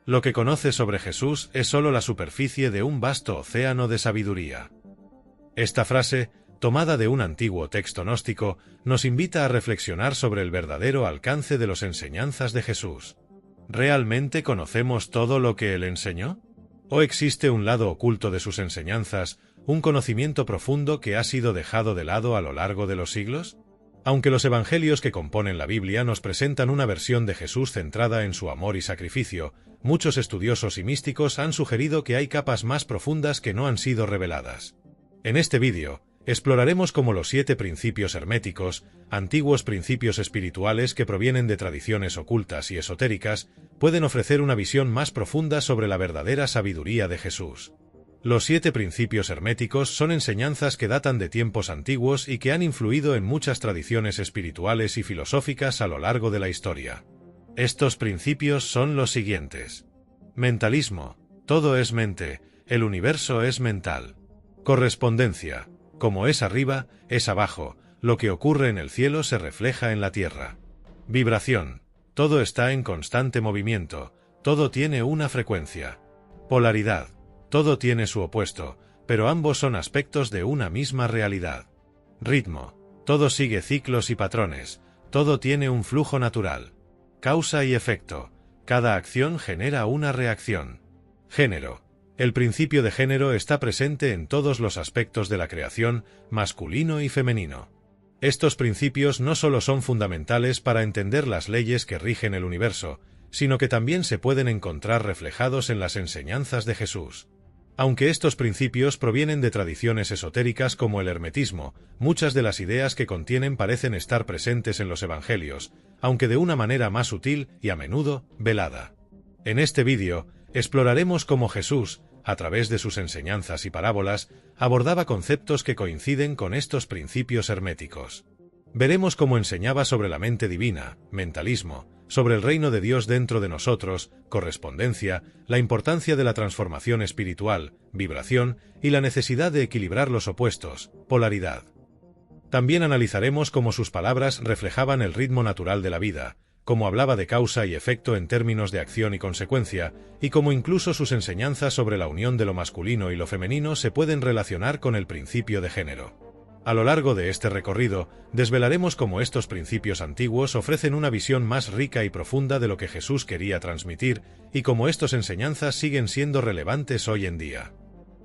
Lo que conoces sobre Jesús es solo la superficie de un vasto océano de sabiduría. Esta frase, tomada de un antiguo texto gnóstico, nos invita a reflexionar sobre el verdadero alcance de las enseñanzas de Jesús. ¿Realmente conocemos todo lo que Él enseñó? ¿O existe un lado oculto de sus enseñanzas, un conocimiento profundo que ha sido dejado de lado a lo largo de los siglos? Aunque los evangelios que componen la Biblia nos presentan una versión de Jesús centrada en su amor y sacrificio, muchos estudiosos y místicos han sugerido que hay capas más profundas que no han sido reveladas. En este vídeo, exploraremos cómo los 7 principios herméticos, antiguos principios espirituales que provienen de tradiciones ocultas y esotéricas, pueden ofrecer una visión más profunda sobre la verdadera sabiduría de Jesús. Los 7 principios herméticos son enseñanzas que datan de tiempos antiguos y que han influido en muchas tradiciones espirituales y filosóficas a lo largo de la historia. Estos principios son los siguientes. Mentalismo. Todo es mente, el universo es mental. Correspondencia. Como es arriba, es abajo, lo que ocurre en el cielo se refleja en la tierra. Vibración. Todo está en constante movimiento, todo tiene una frecuencia. Polaridad. Todo tiene su opuesto, pero ambos son aspectos de una misma realidad. Ritmo. Todo sigue ciclos y patrones, todo tiene un flujo natural. Causa y efecto. Cada acción genera una reacción. Género. El principio de género está presente en todos los aspectos de la creación, masculino y femenino. Estos principios no solo son fundamentales para entender las leyes que rigen el universo, sino que también se pueden encontrar reflejados en las enseñanzas de Jesús. Aunque estos principios provienen de tradiciones esotéricas como el hermetismo, muchas de las ideas que contienen parecen estar presentes en los evangelios, aunque de una manera más sutil y a menudo velada. En este vídeo, exploraremos cómo Jesús, a través de sus enseñanzas y parábolas, abordaba conceptos que coinciden con estos principios herméticos. Veremos cómo enseñaba sobre la mente divina, mentalismo, sobre el reino de Dios dentro de nosotros, correspondencia, la importancia de la transformación espiritual, vibración y la necesidad de equilibrar los opuestos, polaridad. También analizaremos cómo sus palabras reflejaban el ritmo natural de la vida, cómo hablaba de causa y efecto en términos de acción y consecuencia, y cómo incluso sus enseñanzas sobre la unión de lo masculino y lo femenino se pueden relacionar con el principio de género. A lo largo de este recorrido, desvelaremos cómo estos principios antiguos ofrecen una visión más rica y profunda de lo que Jesús quería transmitir, y cómo estas enseñanzas siguen siendo relevantes hoy en día.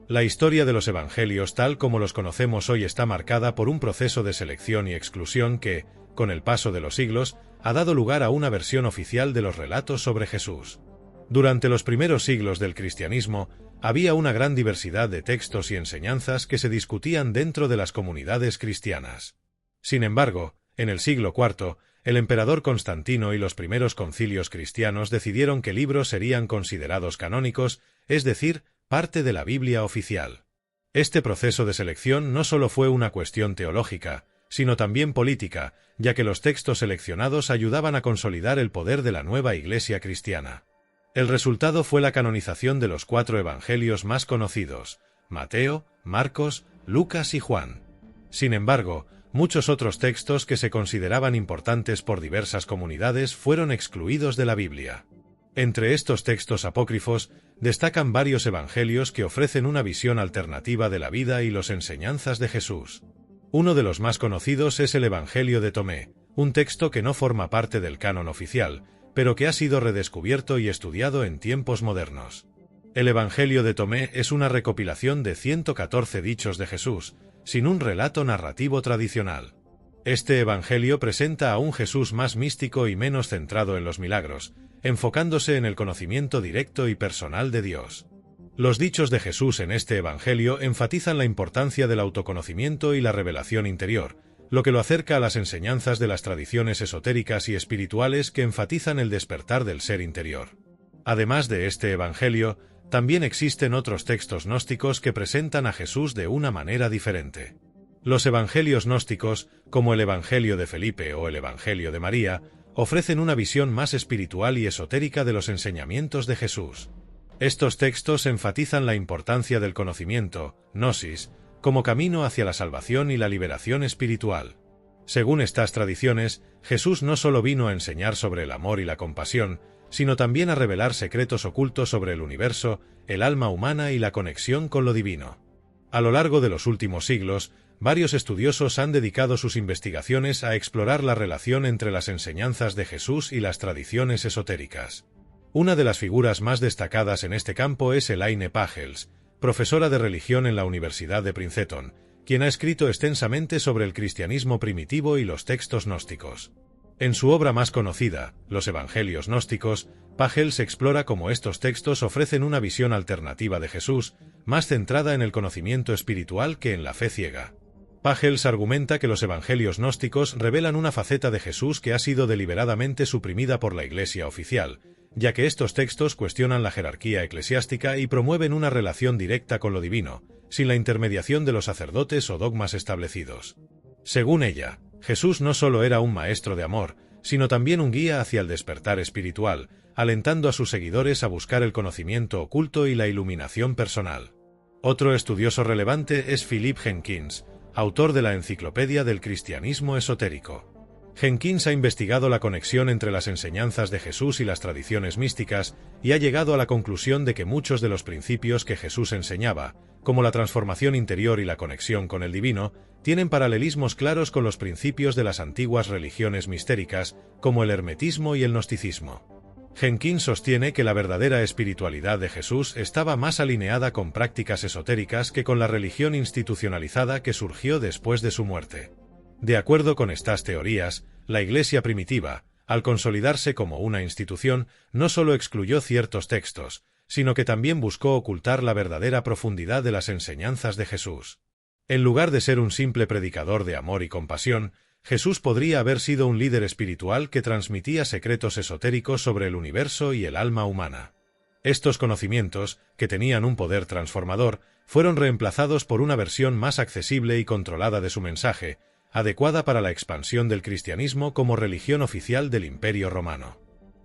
La historia de los evangelios tal como los conocemos hoy está marcada por un proceso de selección y exclusión que, con el paso de los siglos, ha dado lugar a una versión oficial de los relatos sobre Jesús. Durante los primeros siglos del cristianismo, había una gran diversidad de textos y enseñanzas que se discutían dentro de las comunidades cristianas. Sin embargo, en el siglo IV, el emperador Constantino y los primeros concilios cristianos decidieron que libros serían considerados canónicos, es decir, parte de la Biblia oficial. Este proceso de selección no solo fue una cuestión teológica, sino también política, ya que los textos seleccionados ayudaban a consolidar el poder de la nueva Iglesia cristiana. El resultado fue la canonización de los 4 evangelios más conocidos, Mateo, Marcos, Lucas y Juan. Sin embargo, muchos otros textos que se consideraban importantes por diversas comunidades fueron excluidos de la Biblia. Entre estos textos apócrifos, destacan varios evangelios que ofrecen una visión alternativa de la vida y las enseñanzas de Jesús. Uno de los más conocidos es el Evangelio de Tomé, un texto que no forma parte del canon oficial, pero que ha sido redescubierto y estudiado en tiempos modernos. El Evangelio de Tomé es una recopilación de 114 dichos de Jesús, sin un relato narrativo tradicional. Este Evangelio presenta a un Jesús más místico y menos centrado en los milagros, enfocándose en el conocimiento directo y personal de Dios. Los dichos de Jesús en este Evangelio enfatizan la importancia del autoconocimiento y la revelación interior, lo que lo acerca a las enseñanzas de las tradiciones esotéricas y espirituales que enfatizan el despertar del ser interior. Además de este Evangelio, también existen otros textos gnósticos que presentan a Jesús de una manera diferente. Los evangelios gnósticos, como el Evangelio de Felipe o el Evangelio de María, ofrecen una visión más espiritual y esotérica de los enseñamientos de Jesús. Estos textos enfatizan la importancia del conocimiento, gnosis, como camino hacia la salvación y la liberación espiritual. Según estas tradiciones, Jesús no solo vino a enseñar sobre el amor y la compasión, sino también a revelar secretos ocultos sobre el universo, el alma humana y la conexión con lo divino. A lo largo de los últimos siglos, varios estudiosos han dedicado sus investigaciones a explorar la relación entre las enseñanzas de Jesús y las tradiciones esotéricas. Una de las figuras más destacadas en este campo es Elaine Pagels, profesora de religión en la Universidad de Princeton, quien ha escrito extensamente sobre el cristianismo primitivo y los textos gnósticos. En su obra más conocida, Los Evangelios Gnósticos, Pagels explora cómo estos textos ofrecen una visión alternativa de Jesús, más centrada en el conocimiento espiritual que en la fe ciega. Pagels argumenta que los Evangelios Gnósticos revelan una faceta de Jesús que ha sido deliberadamente suprimida por la Iglesia oficial, ya que estos textos cuestionan la jerarquía eclesiástica y promueven una relación directa con lo divino, sin la intermediación de los sacerdotes o dogmas establecidos. Según ella, Jesús no solo era un maestro de amor, sino también un guía hacia el despertar espiritual, alentando a sus seguidores a buscar el conocimiento oculto y la iluminación personal. Otro estudioso relevante es Philip Jenkins, autor de la Enciclopedia del Cristianismo Esotérico. Jenkins ha investigado la conexión entre las enseñanzas de Jesús y las tradiciones místicas y ha llegado a la conclusión de que muchos de los principios que Jesús enseñaba, como la transformación interior y la conexión con el divino, tienen paralelismos claros con los principios de las antiguas religiones mistéricas, como el hermetismo y el gnosticismo. Jenkins sostiene que la verdadera espiritualidad de Jesús estaba más alineada con prácticas esotéricas que con la religión institucionalizada que surgió después de su muerte. De acuerdo con estas teorías, la Iglesia primitiva, al consolidarse como una institución, no solo excluyó ciertos textos, sino que también buscó ocultar la verdadera profundidad de las enseñanzas de Jesús. En lugar de ser un simple predicador de amor y compasión, Jesús podría haber sido un líder espiritual que transmitía secretos esotéricos sobre el universo y el alma humana. Estos conocimientos, que tenían un poder transformador, fueron reemplazados por una versión más accesible y controlada de su mensaje, adecuada para la expansión del cristianismo como religión oficial del Imperio Romano.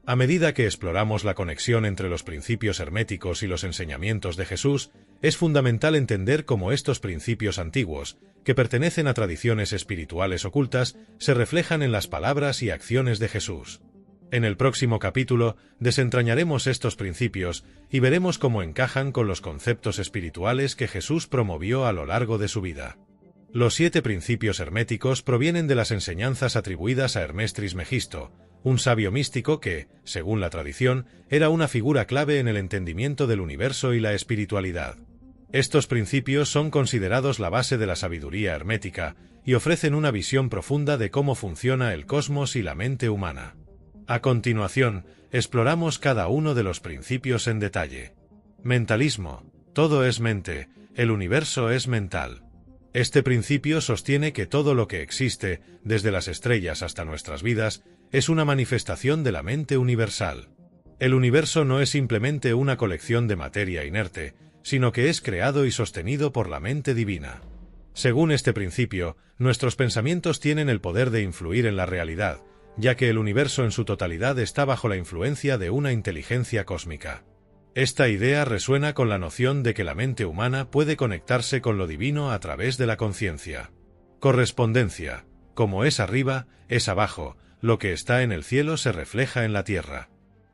A medida que exploramos la conexión entre los principios herméticos y los enseñamientos de Jesús, es fundamental entender cómo estos principios antiguos, que pertenecen a tradiciones espirituales ocultas, se reflejan en las palabras y acciones de Jesús. En el próximo capítulo, desentrañaremos estos principios y veremos cómo encajan con los conceptos espirituales que Jesús promovió a lo largo de su vida. Los 7 principios herméticos provienen de las enseñanzas atribuidas a Hermes Trismegisto, un sabio místico que, según la tradición, era una figura clave en el entendimiento del universo y la espiritualidad. Estos principios son considerados la base de la sabiduría hermética y ofrecen una visión profunda de cómo funciona el cosmos y la mente humana. A continuación, exploramos cada uno de los principios en detalle. Mentalismo. Todo es mente, el universo es mental. Este principio sostiene que todo lo que existe, desde las estrellas hasta nuestras vidas, es una manifestación de la mente universal. El universo no es simplemente una colección de materia inerte, sino que es creado y sostenido por la mente divina. Según este principio, nuestros pensamientos tienen el poder de influir en la realidad, ya que el universo en su totalidad está bajo la influencia de una inteligencia cósmica. Esta idea resuena con la noción de que la mente humana puede conectarse con lo divino a través de la conciencia. Correspondencia. Como es arriba, es abajo, lo que está en el cielo se refleja en la tierra.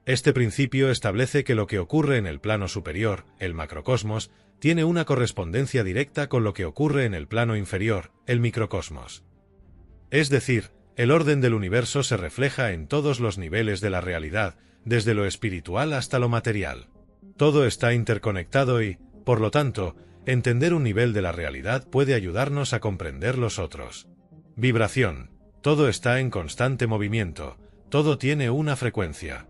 Este principio establece que lo que ocurre en el plano superior, el macrocosmos, tiene una correspondencia directa con lo que ocurre en el plano inferior, el microcosmos. Es decir, el orden del universo se refleja en todos los niveles de la realidad, desde lo espiritual hasta lo material. Todo está interconectado y, por lo tanto, entender un nivel de la realidad puede ayudarnos a comprender los otros. Vibración. Todo está en constante movimiento, todo tiene una frecuencia.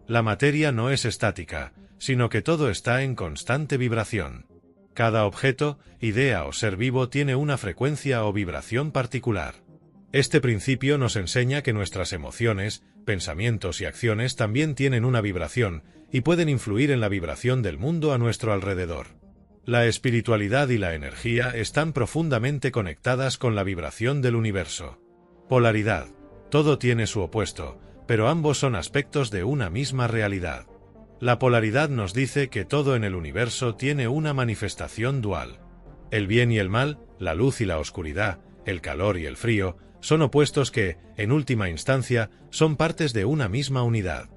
La materia no es estática, sino que todo está en constante vibración. Cada objeto, idea o ser vivo tiene una frecuencia o vibración particular. Este principio nos enseña que nuestras emociones, pensamientos y acciones también tienen una vibración y pueden influir en la vibración del mundo a nuestro alrededor. La espiritualidad y la energía están profundamente conectadas con la vibración del universo. Polaridad. Todo tiene su opuesto, pero ambos son aspectos de una misma realidad. La polaridad nos dice que todo en el universo tiene una manifestación dual. El bien y el mal, la luz y la oscuridad, el calor y el frío, son opuestos que, en última instancia, son partes de una misma unidad.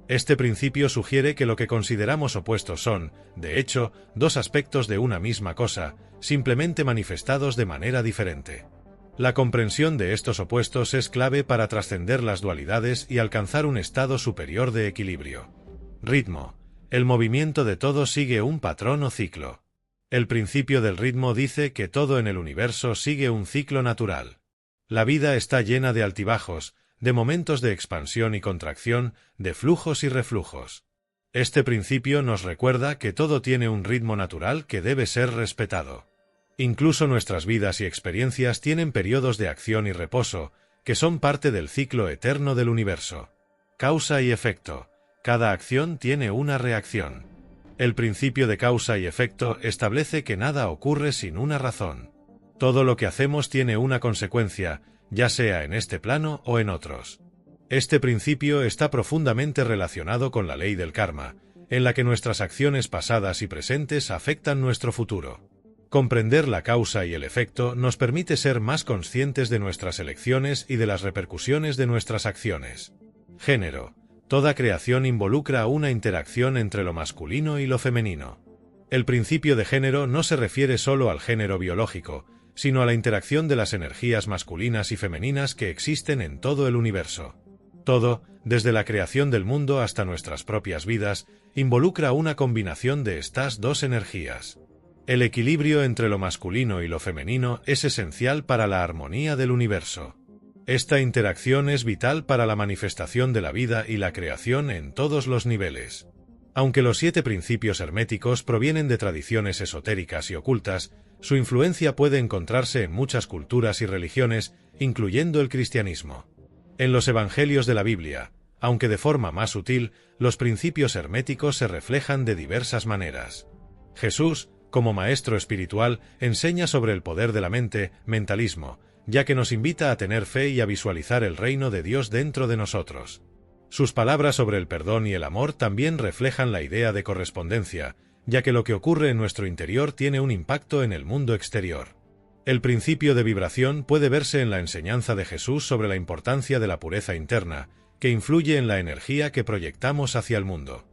Este principio sugiere que lo que consideramos opuestos son, de hecho, dos aspectos de una misma cosa, simplemente manifestados de manera diferente. La comprensión de estos opuestos es clave para trascender las dualidades y alcanzar un estado superior de equilibrio. Ritmo. El movimiento de todo sigue un patrón o ciclo. El principio del ritmo dice que todo en el universo sigue un ciclo natural. La vida está llena de altibajos, de momentos de expansión y contracción, de flujos y reflujos. Este principio nos recuerda que todo tiene un ritmo natural que debe ser respetado. Incluso nuestras vidas y experiencias tienen periodos de acción y reposo, que son parte del ciclo eterno del universo. Causa y efecto. Cada acción tiene una reacción. El principio de causa y efecto establece que nada ocurre sin una razón. Todo lo que hacemos tiene una consecuencia, ya sea en este plano o en otros. Este principio está profundamente relacionado con la ley del karma, en la que nuestras acciones pasadas y presentes afectan nuestro futuro. Comprender la causa y el efecto nos permite ser más conscientes de nuestras elecciones y de las repercusiones de nuestras acciones. Género. Toda creación involucra una interacción entre lo masculino y lo femenino. El principio de género no se refiere solo al género biológico, sino a la interacción de las energías masculinas y femeninas que existen en todo el universo. Todo, desde la creación del mundo hasta nuestras propias vidas, involucra una combinación de estas dos energías. El equilibrio entre lo masculino y lo femenino es esencial para la armonía del universo. Esta interacción es vital para la manifestación de la vida y la creación en todos los niveles. Aunque los 7 principios herméticos provienen de tradiciones esotéricas y ocultas, su influencia puede encontrarse en muchas culturas y religiones, incluyendo el cristianismo. En los evangelios de la Biblia, aunque de forma más sutil, los principios herméticos se reflejan de diversas maneras. Jesús, como maestro espiritual, enseña sobre el poder de la mente, mentalismo, ya que nos invita a tener fe y a visualizar el reino de Dios dentro de nosotros. Sus palabras sobre el perdón y el amor también reflejan la idea de correspondencia, ya que lo que ocurre en nuestro interior tiene un impacto en el mundo exterior. El principio de vibración puede verse en la enseñanza de Jesús sobre la importancia de la pureza interna, que influye en la energía que proyectamos hacia el mundo.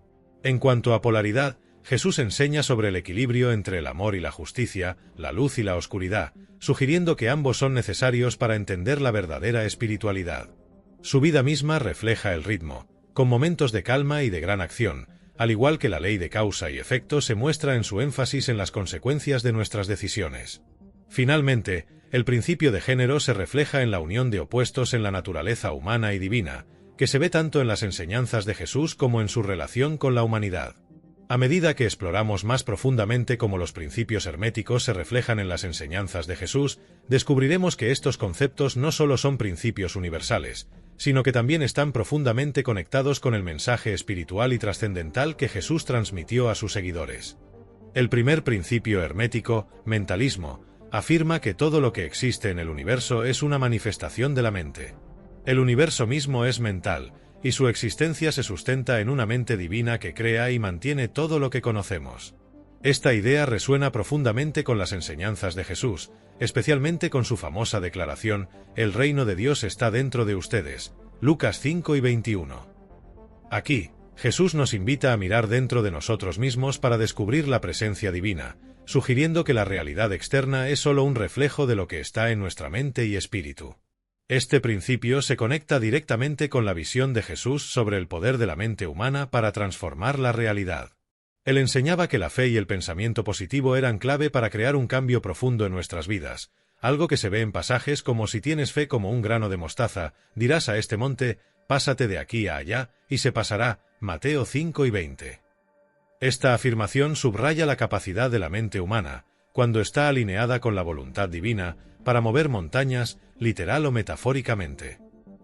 En cuanto a polaridad, Jesús enseña sobre el equilibrio entre el amor y la justicia, la luz y la oscuridad, sugiriendo que ambos son necesarios para entender la verdadera espiritualidad. Su vida misma refleja el ritmo, con momentos de calma y de gran acción, al igual que la ley de causa y efecto se muestra en su énfasis en las consecuencias de nuestras decisiones. Finalmente, el principio de género se refleja en la unión de opuestos en la naturaleza humana y divina, que se ve tanto en las enseñanzas de Jesús como en su relación con la humanidad. A medida que exploramos más profundamente cómo los principios herméticos se reflejan en las enseñanzas de Jesús, descubriremos que estos conceptos no solo son principios universales, sino que también están profundamente conectados con el mensaje espiritual y trascendental que Jesús transmitió a sus seguidores. El primer principio hermético, mentalismo, afirma que todo lo que existe en el universo es una manifestación de la mente. El universo mismo es mental, y su existencia se sustenta en una mente divina que crea y mantiene todo lo que conocemos. Esta idea resuena profundamente con las enseñanzas de Jesús, especialmente con su famosa declaración: «El reino de Dios está dentro de ustedes», Lucas 5:21. Aquí, Jesús nos invita a mirar dentro de nosotros mismos para descubrir la presencia divina, sugiriendo que la realidad externa es solo un reflejo de lo que está en nuestra mente y espíritu. Este principio se conecta directamente con la visión de Jesús sobre el poder de la mente humana para transformar la realidad. Él enseñaba que la fe y el pensamiento positivo eran clave para crear un cambio profundo en nuestras vidas, algo que se ve en pasajes como: si tienes fe como un grano de mostaza, dirás a este monte, pásate de aquí a allá, y se pasará, Mateo 5:20. Esta afirmación subraya la capacidad de la mente humana, cuando está alineada con la voluntad divina, para mover montañas, literal o metafóricamente.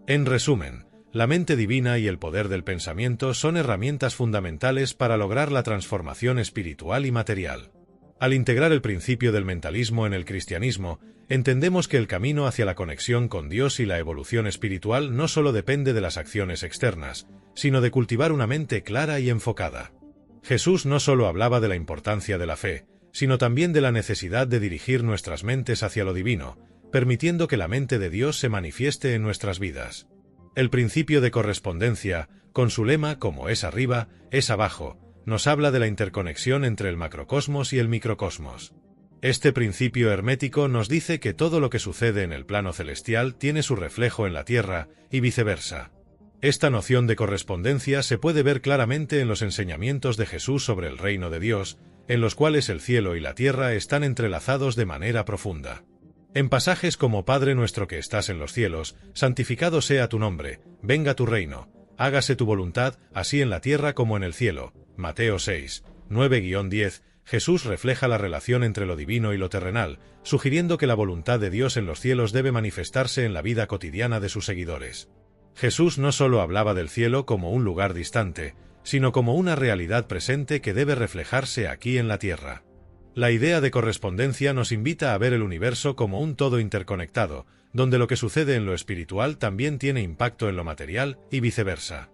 En resumen, la mente divina y el poder del pensamiento son herramientas fundamentales para lograr la transformación espiritual y material. Al integrar el principio del mentalismo en el cristianismo, entendemos que el camino hacia la conexión con Dios y la evolución espiritual no solo depende de las acciones externas, sino de cultivar una mente clara y enfocada. Jesús no solo hablaba de la importancia de la fe, sino también de la necesidad de dirigir nuestras mentes hacia lo divino, permitiendo que la mente de Dios se manifieste en nuestras vidas. El principio de correspondencia, con su lema como es arriba, es abajo, nos habla de la interconexión entre el macrocosmos y el microcosmos. Este principio hermético nos dice que todo lo que sucede en el plano celestial tiene su reflejo en la tierra, y viceversa. Esta noción de correspondencia se puede ver claramente en los enseñamientos de Jesús sobre el reino de Dios, en los cuales el cielo y la tierra están entrelazados de manera profunda. En pasajes como Padre nuestro que estás en los cielos, santificado sea tu nombre, venga tu reino, hágase tu voluntad, así en la tierra como en el cielo, Mateo 6, 9-10, Jesús refleja la relación entre lo divino y lo terrenal, sugiriendo que la voluntad de Dios en los cielos debe manifestarse en la vida cotidiana de sus seguidores. Jesús no solo hablaba del cielo como un lugar distante, sino como una realidad presente que debe reflejarse aquí en la tierra. La idea de correspondencia nos invita a ver el universo como un todo interconectado, donde lo que sucede en lo espiritual también tiene impacto en lo material y viceversa.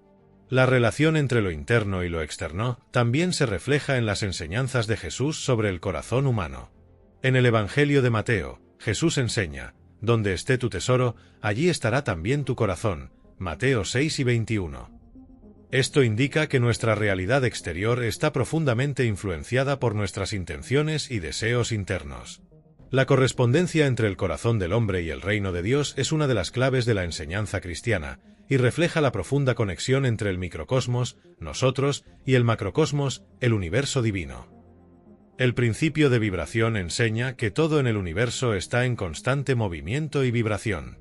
La relación entre lo interno y lo externo también se refleja en las enseñanzas de Jesús sobre el corazón humano. En el Evangelio de Mateo, Jesús enseña, donde esté tu tesoro, allí estará también tu corazón, Mateo 6:21. Esto indica que nuestra realidad exterior está profundamente influenciada por nuestras intenciones y deseos internos. La correspondencia entre el corazón del hombre y el reino de Dios es una de las claves de la enseñanza cristiana, y refleja la profunda conexión entre el microcosmos, nosotros, y el macrocosmos, el universo divino. El principio de vibración enseña que todo en el universo está en constante movimiento y vibración.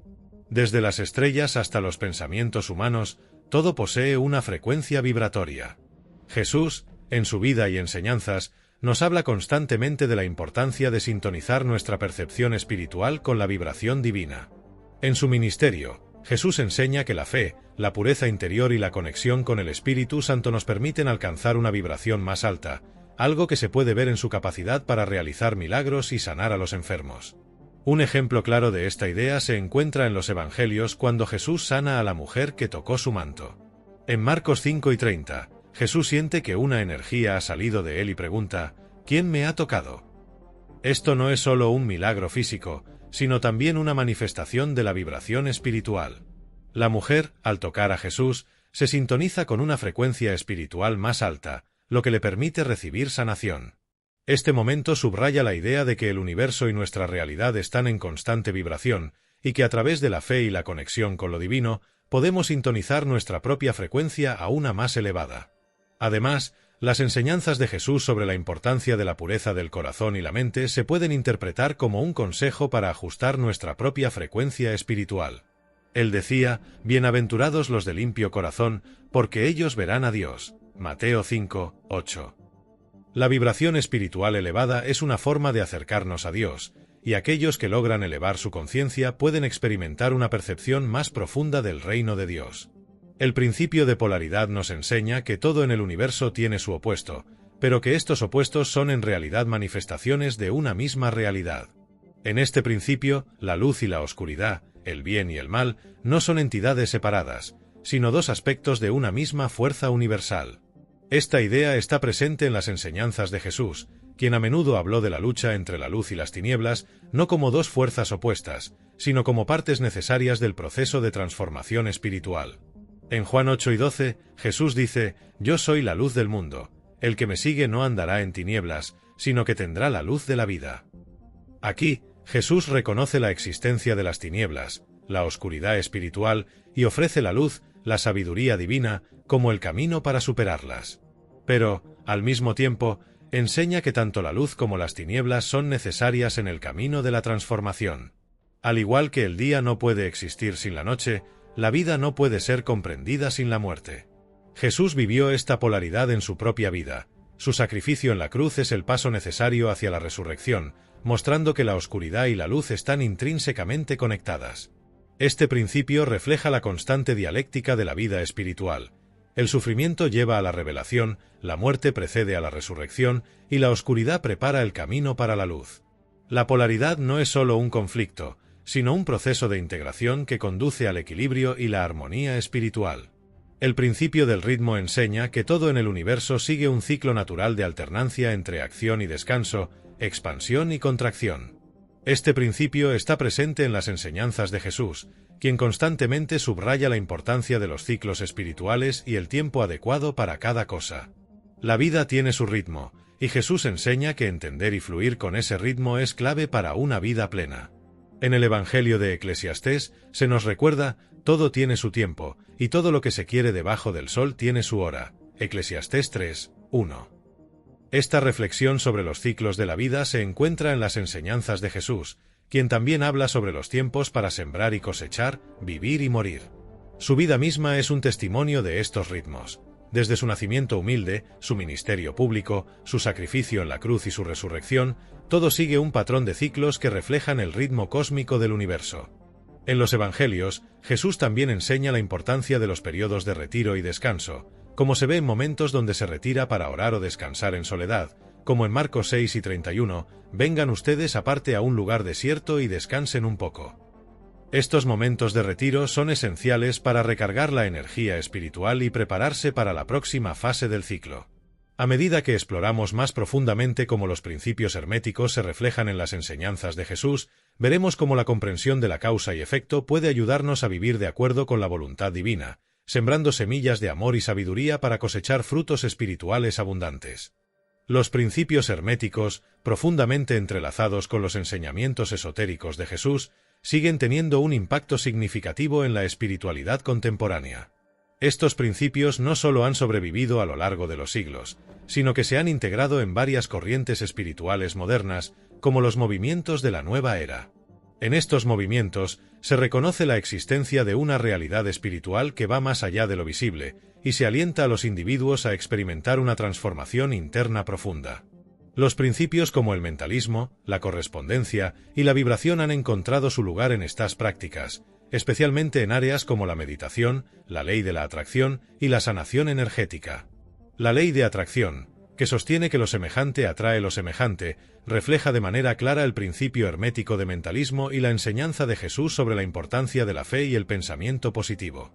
Desde las estrellas hasta los pensamientos humanos, todo posee una frecuencia vibratoria. Jesús, en su vida y enseñanzas, nos habla constantemente de la importancia de sintonizar nuestra percepción espiritual con la vibración divina. En su ministerio, Jesús enseña que la fe, la pureza interior y la conexión con el Espíritu Santo nos permiten alcanzar una vibración más alta, algo que se puede ver en su capacidad para realizar milagros y sanar a los enfermos. Un ejemplo claro de esta idea se encuentra en los Evangelios cuando Jesús sana a la mujer que tocó su manto. En Marcos 5:30, Jesús siente que una energía ha salido de él y pregunta, ¿quién me ha tocado? Esto no es solo un milagro físico, sino también una manifestación de la vibración espiritual. La mujer, al tocar a Jesús, se sintoniza con una frecuencia espiritual más alta, lo que le permite recibir sanación. Este momento subraya la idea de que el universo y nuestra realidad están en constante vibración, y que a través de la fe y la conexión con lo divino, podemos sintonizar nuestra propia frecuencia a una más elevada. Además, las enseñanzas de Jesús sobre la importancia de la pureza del corazón y la mente se pueden interpretar como un consejo para ajustar nuestra propia frecuencia espiritual. Él decía, «Bienaventurados los de limpio corazón, porque ellos verán a Dios». Mateo 5:8. La vibración espiritual elevada es una forma de acercarnos a Dios, y aquellos que logran elevar su conciencia pueden experimentar una percepción más profunda del reino de Dios. El principio de polaridad nos enseña que todo en el universo tiene su opuesto, pero que estos opuestos son en realidad manifestaciones de una misma realidad. En este principio, la luz y la oscuridad, el bien y el mal, no son entidades separadas, sino dos aspectos de una misma fuerza universal. Esta idea está presente en las enseñanzas de Jesús, quien a menudo habló de la lucha entre la luz y las tinieblas, no como dos fuerzas opuestas, sino como partes necesarias del proceso de transformación espiritual. En Juan 8:12, Jesús dice, «Yo soy la luz del mundo, el que me sigue no andará en tinieblas, sino que tendrá la luz de la vida». Aquí, Jesús reconoce la existencia de las tinieblas, la oscuridad espiritual, y ofrece la luz, la sabiduría divina, como el camino para superarlas. Pero, al mismo tiempo, enseña que tanto la luz como las tinieblas son necesarias en el camino de la transformación. Al igual que el día no puede existir sin la noche, la vida no puede ser comprendida sin la muerte. Jesús vivió esta polaridad en su propia vida. Su sacrificio en la cruz es el paso necesario hacia la resurrección, mostrando que la oscuridad y la luz están intrínsecamente conectadas. Este principio refleja la constante dialéctica de la vida espiritual. El sufrimiento lleva a la revelación, la muerte precede a la resurrección, y la oscuridad prepara el camino para la luz. La polaridad no es solo un conflicto, sino un proceso de integración que conduce al equilibrio y la armonía espiritual. El principio del ritmo enseña que todo en el universo sigue un ciclo natural de alternancia entre acción y descanso, expansión y contracción. Este principio está presente en las enseñanzas de Jesús, quien constantemente subraya la importancia de los ciclos espirituales y el tiempo adecuado para cada cosa. La vida tiene su ritmo, y Jesús enseña que entender y fluir con ese ritmo es clave para una vida plena. En el Evangelio de Eclesiastés se nos recuerda: todo tiene su tiempo, y todo lo que se quiere debajo del sol tiene su hora. Eclesiastés 3:1. Esta reflexión sobre los ciclos de la vida se encuentra en las enseñanzas de Jesús, quien también habla sobre los tiempos para sembrar y cosechar, vivir y morir. Su vida misma es un testimonio de estos ritmos. Desde su nacimiento humilde, su ministerio público, su sacrificio en la cruz y su resurrección, todo sigue un patrón de ciclos que reflejan el ritmo cósmico del universo. En los Evangelios, Jesús también enseña la importancia de los periodos de retiro y descanso, como se ve en momentos donde se retira para orar o descansar en soledad, como en Marcos 6:31, vengan ustedes aparte a un lugar desierto y descansen un poco. Estos momentos de retiro son esenciales para recargar la energía espiritual y prepararse para la próxima fase del ciclo. A medida que exploramos más profundamente cómo los principios herméticos se reflejan en las enseñanzas de Jesús, veremos cómo la comprensión de la causa y efecto puede ayudarnos a vivir de acuerdo con la voluntad divina, sembrando semillas de amor y sabiduría para cosechar frutos espirituales abundantes. Los principios herméticos, profundamente entrelazados con los enseñamientos esotéricos de Jesús, siguen teniendo un impacto significativo en la espiritualidad contemporánea. Estos principios no solo han sobrevivido a lo largo de los siglos, sino que se han integrado en varias corrientes espirituales modernas, como los movimientos de la nueva era. En estos movimientos se reconoce la existencia de una realidad espiritual que va más allá de lo visible, y se alienta a los individuos a experimentar una transformación interna profunda. Los principios como el mentalismo, la correspondencia y la vibración han encontrado su lugar en estas prácticas, especialmente en áreas como la meditación, la ley de la atracción y la sanación energética. La ley de atracción, que sostiene que lo semejante atrae lo semejante, refleja de manera clara el principio hermético de mentalismo y la enseñanza de Jesús sobre la importancia de la fe y el pensamiento positivo.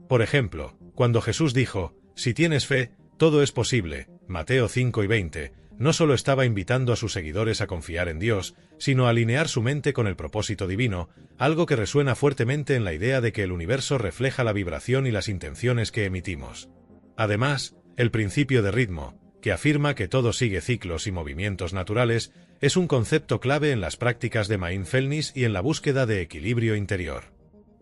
Por ejemplo, cuando Jesús dijo: «Si tienes fe, todo es posible», Mateo 5:20, no solo estaba invitando a sus seguidores a confiar en Dios, sino a alinear su mente con el propósito divino, algo que resuena fuertemente en la idea de que el universo refleja la vibración y las intenciones que emitimos. Además, el principio de ritmo, que afirma que todo sigue ciclos y movimientos naturales, es un concepto clave en las prácticas de mindfulness y en la búsqueda de equilibrio interior.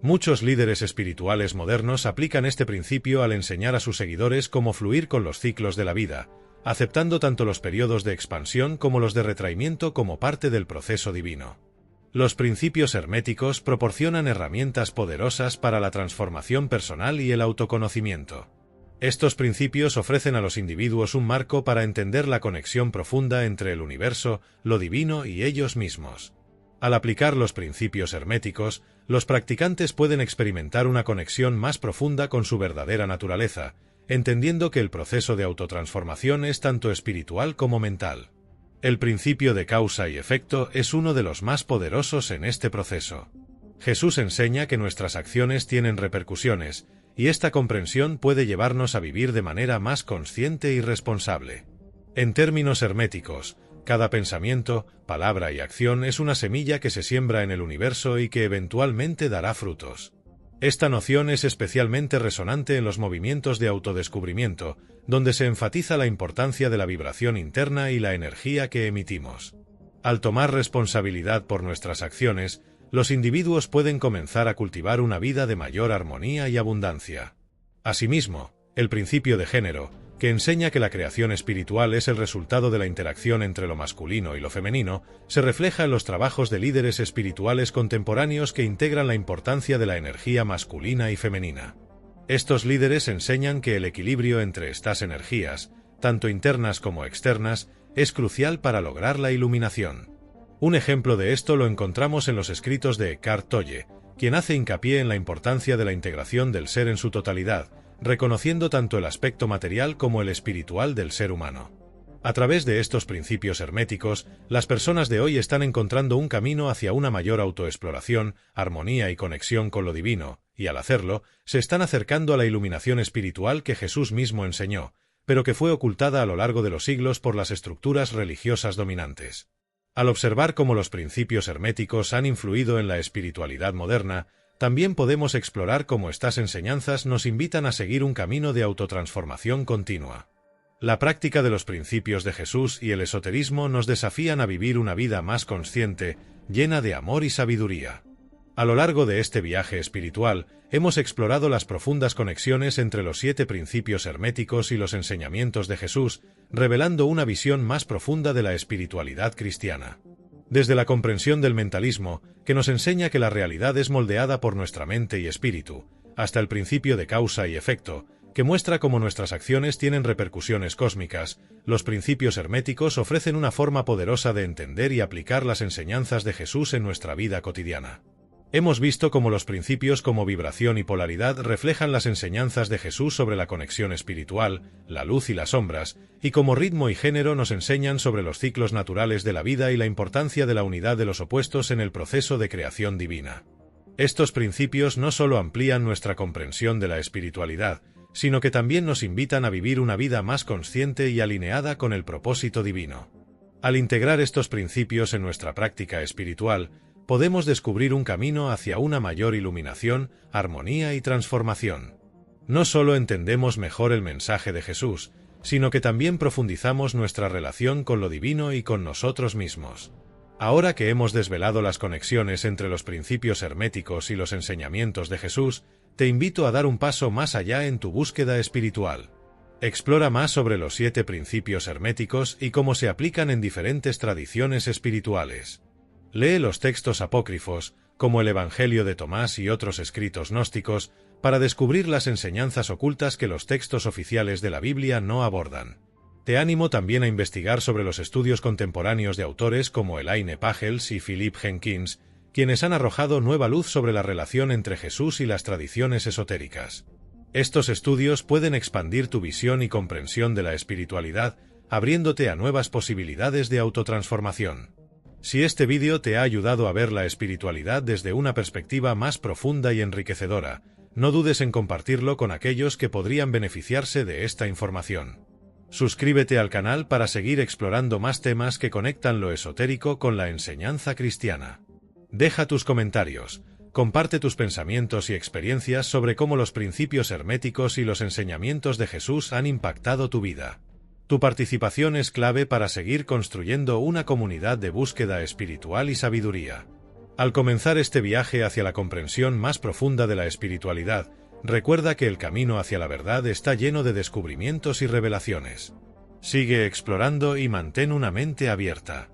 Muchos líderes espirituales modernos aplican este principio al enseñar a sus seguidores cómo fluir con los ciclos de la vida, aceptando tanto los periodos de expansión como los de retraimiento como parte del proceso divino. Los principios herméticos proporcionan herramientas poderosas para la transformación personal y el autoconocimiento. Estos principios ofrecen a los individuos un marco para entender la conexión profunda entre el universo, lo divino y ellos mismos. Al aplicar los principios herméticos, los practicantes pueden experimentar una conexión más profunda con su verdadera naturaleza, entendiendo que el proceso de autotransformación es tanto espiritual como mental. El principio de causa y efecto es uno de los más poderosos en este proceso. Jesús enseña que nuestras acciones tienen repercusiones, y esta comprensión puede llevarnos a vivir de manera más consciente y responsable. En términos herméticos, cada pensamiento, palabra y acción es una semilla que se siembra en el universo y que eventualmente dará frutos. Esta noción es especialmente resonante en los movimientos de autodescubrimiento, donde se enfatiza la importancia de la vibración interna y la energía que emitimos. Al tomar responsabilidad por nuestras acciones, los individuos pueden comenzar a cultivar una vida de mayor armonía y abundancia. Asimismo, el principio de género, que enseña que la creación espiritual es el resultado de la interacción entre lo masculino y lo femenino, se refleja en los trabajos de líderes espirituales contemporáneos que integran la importancia de la energía masculina y femenina. Estos líderes enseñan que el equilibrio entre estas energías, tanto internas como externas, es crucial para lograr la iluminación. Un ejemplo de esto lo encontramos en los escritos de Eckhart Tolle, quien hace hincapié en la importancia de la integración del ser en su totalidad, reconociendo tanto el aspecto material como el espiritual del ser humano. A través de estos principios herméticos, las personas de hoy están encontrando un camino hacia una mayor autoexploración, armonía y conexión con lo divino, y al hacerlo, se están acercando a la iluminación espiritual que Jesús mismo enseñó, pero que fue ocultada a lo largo de los siglos por las estructuras religiosas dominantes. Al observar cómo los principios herméticos han influido en la espiritualidad moderna, también podemos explorar cómo estas enseñanzas nos invitan a seguir un camino de autotransformación continua. La práctica de los principios de Jesús y el esoterismo nos desafían a vivir una vida más consciente, llena de amor y sabiduría. A lo largo de este viaje espiritual, hemos explorado las profundas conexiones entre los 7 principios herméticos y los enseñamientos de Jesús, revelando una visión más profunda de la espiritualidad cristiana. Desde la comprensión del mentalismo, que nos enseña que la realidad es moldeada por nuestra mente y espíritu, hasta el principio de causa y efecto, que muestra cómo nuestras acciones tienen repercusiones cósmicas, los principios herméticos ofrecen una forma poderosa de entender y aplicar las enseñanzas de Jesús en nuestra vida cotidiana. Hemos visto cómo los principios como vibración y polaridad reflejan las enseñanzas de Jesús sobre la conexión espiritual, la luz y las sombras, y cómo ritmo y género nos enseñan sobre los ciclos naturales de la vida y la importancia de la unidad de los opuestos en el proceso de creación divina. Estos principios no solo amplían nuestra comprensión de la espiritualidad, sino que también nos invitan a vivir una vida más consciente y alineada con el propósito divino. Al integrar estos principios en nuestra práctica espiritual, podemos descubrir un camino hacia una mayor iluminación, armonía y transformación. No solo entendemos mejor el mensaje de Jesús, sino que también profundizamos nuestra relación con lo divino y con nosotros mismos. Ahora que hemos desvelado las conexiones entre los principios herméticos y los enseñamientos de Jesús, te invito a dar un paso más allá en tu búsqueda espiritual. Explora más sobre los 7 principios herméticos y cómo se aplican en diferentes tradiciones espirituales. Lee los textos apócrifos, como el Evangelio de Tomás y otros escritos gnósticos, para descubrir las enseñanzas ocultas que los textos oficiales de la Biblia no abordan. Te animo también a investigar sobre los estudios contemporáneos de autores como Elaine Pagels y Philip Jenkins, quienes han arrojado nueva luz sobre la relación entre Jesús y las tradiciones esotéricas. Estos estudios pueden expandir tu visión y comprensión de la espiritualidad, abriéndote a nuevas posibilidades de autotransformación. Si este vídeo te ha ayudado a ver la espiritualidad desde una perspectiva más profunda y enriquecedora, no dudes en compartirlo con aquellos que podrían beneficiarse de esta información. Suscríbete al canal para seguir explorando más temas que conectan lo esotérico con la enseñanza cristiana. Deja tus comentarios, comparte tus pensamientos y experiencias sobre cómo los principios herméticos y los enseñamientos de Jesús han impactado tu vida. Tu participación es clave para seguir construyendo una comunidad de búsqueda espiritual y sabiduría. Al comenzar este viaje hacia la comprensión más profunda de la espiritualidad, recuerda que el camino hacia la verdad está lleno de descubrimientos y revelaciones. Sigue explorando y mantén una mente abierta.